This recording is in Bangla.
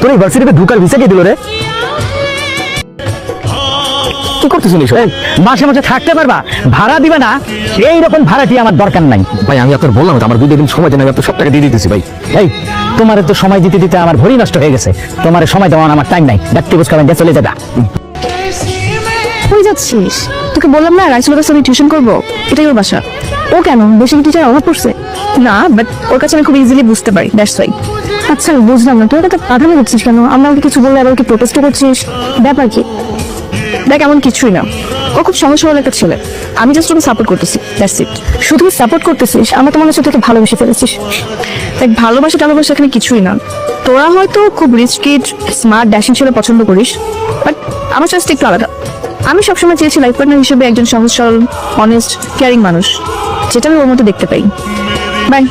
তোর ইউনিভার্সিটিতে ঢুকার ভিসা কে দিল রে? কি করতেছিস এসব? মাসে মাসে থাকতে পারবা, ভাড়া দিবে না, এইরকম ভাড়াটি আমার দরকার নাই। ভাই আমি আপনার বললাম তো আমার 2 দিন সময় দেন, আমি আপনার সব টাকা দিয়ে দিতেছি ভাই। এই তোমার তো সময় দিতে দিতে আমার ভরি নষ্ট হয়ে গেছে, তোমার সময় দেওয়ার আমার টাইম নাই। ডাক্তার বুঝ করেন, চলে যাবা। কই যাচ্ছিস? তোকে বললাম না রাইসুলের কাছে আমি টিউশন করবো, এটাই ওর বাসা। ও কেন বেশি টিচার অভাব পড়ছে? না, বাট ওর কাছে আমি খুব ইজিলি বুঝতে পারি, দ্যাটস ওয়াই। আচ্ছা বুঝলাম না, তুই ওটা প্রাধান্য করছিস কেন? আমরা ওকে কিছু বললে আবার কি প্রোটেস্ট করছিস? ব্যাপার কি? দেখ এমন কিছুই না, ও খুব সহজ সরল একটা ছেলে, আমি জাস্ট ওকে সাপোর্ট করতেছি, দ্যাটস ইট। শুধু সাপোর্ট করতেছিস, আমরা তোমার কাছে তোকে ভালোবেসে ফেলেছিস। দেখ ভালোবাসা টালোবাসা এখানে কিছুই না। তোরা হয়তো খুব রিচ কিড, স্মার্ট, ড্যাশিং ছেলে পছন্দ করিস, বাট আমার চয়েসটা একটু আলাদা। আমি সবসময় চেয়েছি লাইফ পার্টনার হিসেবে একজন সহজ সরল, অনেস্ট, কেয়ারিং মানুষ, যেটা আমি ওর মধ্যে দেখতে পাই। বাই।